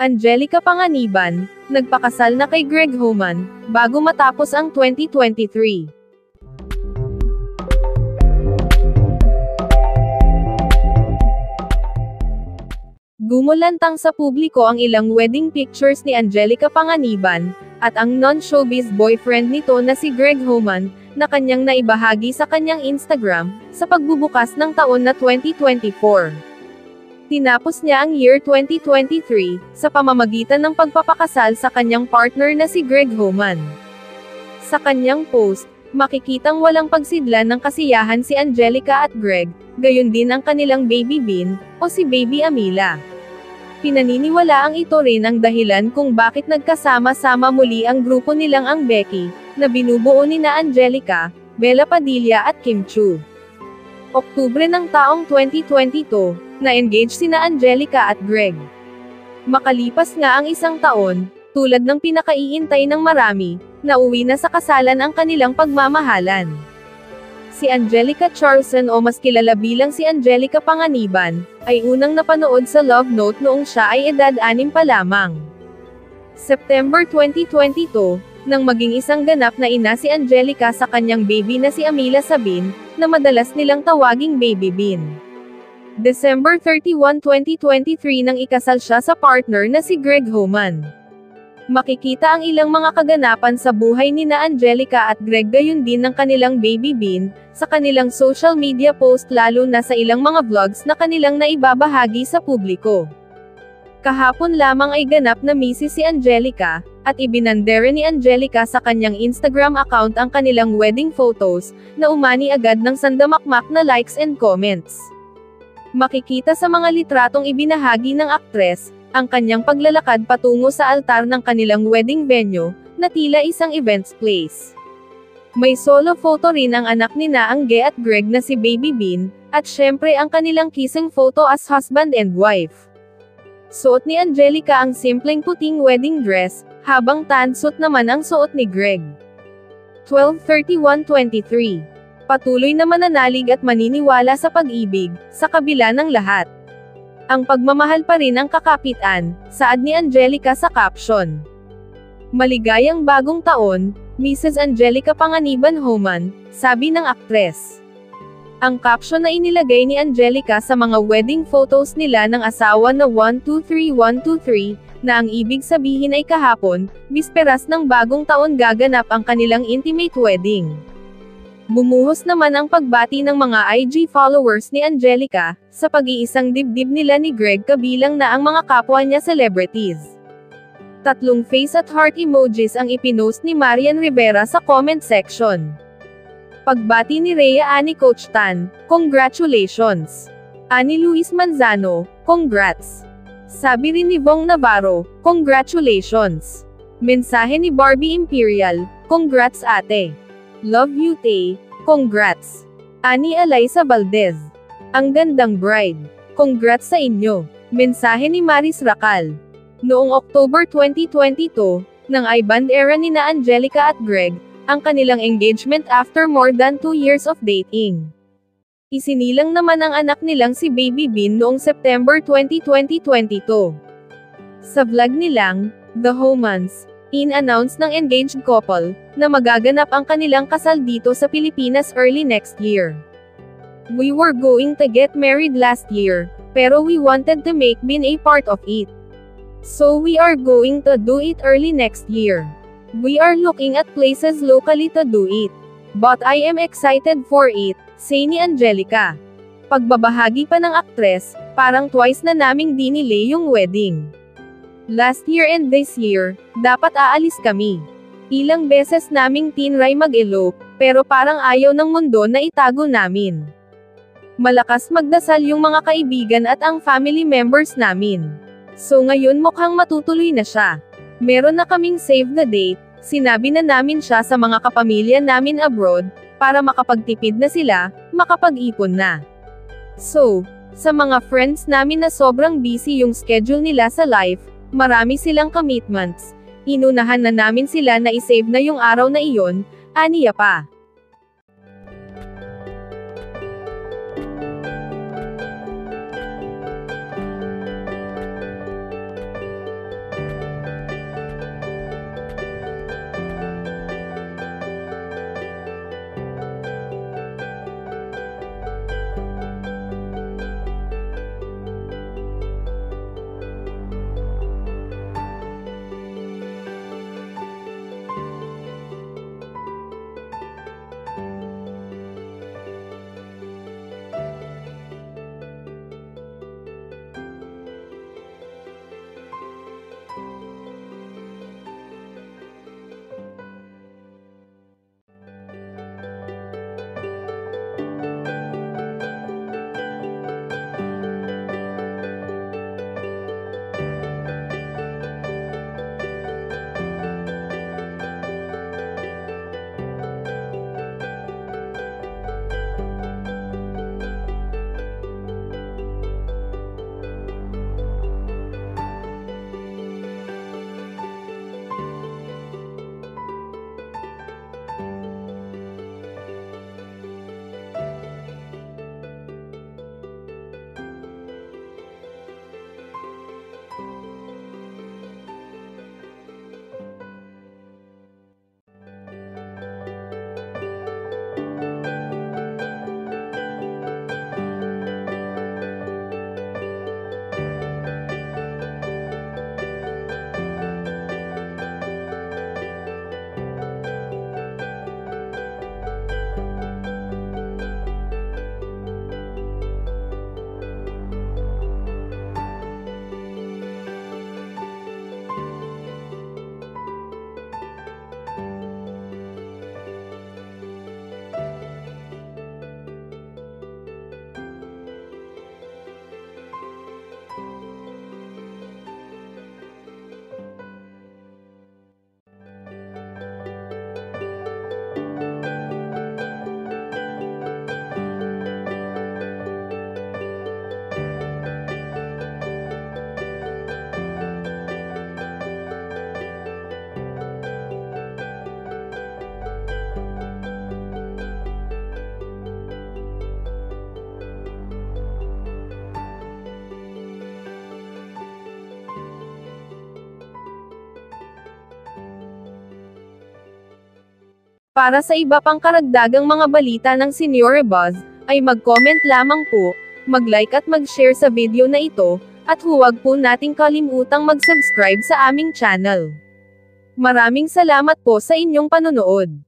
Angelica Panganiban, nagpakasal na kay Greg Homan, bago matapos ang 2023. Gumulantang sa publiko ang ilang wedding pictures ni Angelica Panganiban, at ang non-showbiz boyfriend nito na si Greg Homan, na kanyang naibahagi sa kanyang Instagram, sa pagbubukas ng taon na 2024. Tinapos niya ang year 2023, sa pamamagitan ng pagpapakasal sa kanyang partner na si Greg Homan. Sa kanyang post, makikitang walang pagsidlan ng kasiyahan si Angelica at Greg, gayon din ang kanilang baby Bean, o si Baby Amila. Pinaniniwala ang ito rin ang dahilan kung bakit nagkasama-sama muli ang grupo nilang ang Becky, na binubuo nina Angelica, Bella Padilla at Kim Chiu. Oktubre ng taong 2022, na-engage sina Angelica at Greg. Makalipas nga ang isang taon, tulad ng pinakaiintay ng marami, nauwi na sa kasalan ang kanilang pagmamahalan. Si Angelica Charlson o mas kilala bilang si Angelica Panganiban, ay unang napanood sa Love Note noong siya ay edad 6 pa lamang. September 2022, nang maging isang ganap na ina si Angelica sa kanyang baby na si Amila Sabin, na madalas nilang tawaging Baby Bean. December 31, 2023 nang ikasal siya sa partner na si Greg Homan. Makikita ang ilang mga kaganapan sa buhay nina Angelica at Greg gayon din ng kanilang baby Bean, sa kanilang social media post lalo na sa ilang mga vlogs na kanilang naibabahagi sa publiko. Kahapon lamang ay ganap na misis si Angelica, at ibinandere ni Angelica sa kanyang Instagram account ang kanilang wedding photos, na umani agad ng sandamakmak na likes and comments. Makikita sa mga litratong ibinahagi ng aktres, ang kanyang paglalakad patungo sa altar ng kanilang wedding venue, na tila isang events place. May solo photo rin ang anak nina Angge at Greg na si Baby Bean, at syempre ang kanilang kissing photo as husband and wife. Suot ni Angelica ang simpleng puting wedding dress, habang tan suit naman ang suot ni Greg. 12/31/23. Patuloy na mananalig at maniniwala sa pag-ibig, sa kabila ng lahat. Ang pagmamahal pa rin ang kakapitan, saad ni Angelica sa caption. Maligayang bagong taon, Mrs. Angelica Panganiban Homan, sabi ng aktres. Ang caption na inilagay ni Angelica sa mga wedding photos nila ng asawa na 123123, na ang ibig sabihin ay kahapon, bisperas ng bagong taon gaganap ang kanilang intimate wedding. Bumuhos naman ang pagbati ng mga IG followers ni Angelica, sa pag-iisang dibdib nila ni Greg kabilang na ang mga kapwa niya celebrities. 3 face at heart emojis ang ipinost ni Marian Rivera sa comment section. Pagbati ni Rhea Ani Coach Tan, congratulations. Ani Luis Manzano, congrats. Sabi rin ni Bong Navarro, congratulations. Mensahe ni Barbie Imperial, congrats ate. Love you Tay, congrats. Ani Alaysa Valdez, ang gandang bride, congrats sa inyo. Mensahe ni Maris Racal. Noong October 2022, nang i-band era ni na Angelica at Greg, ang kanilang engagement after more than 2 years of dating. Isinilang naman ang anak nilang si Baby Bean noong September 2022. Sa vlog nilang, The Homans, in-announce ng engaged couple, na magaganap ang kanilang kasal dito sa Pilipinas early next year. We were going to get married last year, pero we wanted to make Bean a part of it. So we are going to do it early next year. We are looking at places locally to do it. But I am excited for it, say ni Angelica. Pagbabahagi pa ng aktres, parang twice na naming dinilay yung wedding. Last year and this year, dapat aalis kami. Ilang beses naming tinry mag-elope, pero parang ayaw ng mundo na itago namin. Malakas magdasal yung mga kaibigan at ang family members namin. So ngayon mukhang matutuloy na siya. Meron na kaming save the date, sinabi na namin siya sa mga kapamilya namin abroad, para makapagtipid na sila, makapag-ipon na. So, sa mga friends namin na sobrang busy yung schedule nila sa life, marami silang commitments, inunahan na namin sila na isave na yung araw na iyon, aniya pa. Para sa iba pang karagdagang mga balita ng Senior Buzz, ay mag-comment lamang po, mag-like at mag-share sa video na ito, at huwag po nating kalimutang mag-subscribe sa aming channel. Maraming salamat po sa inyong panonood.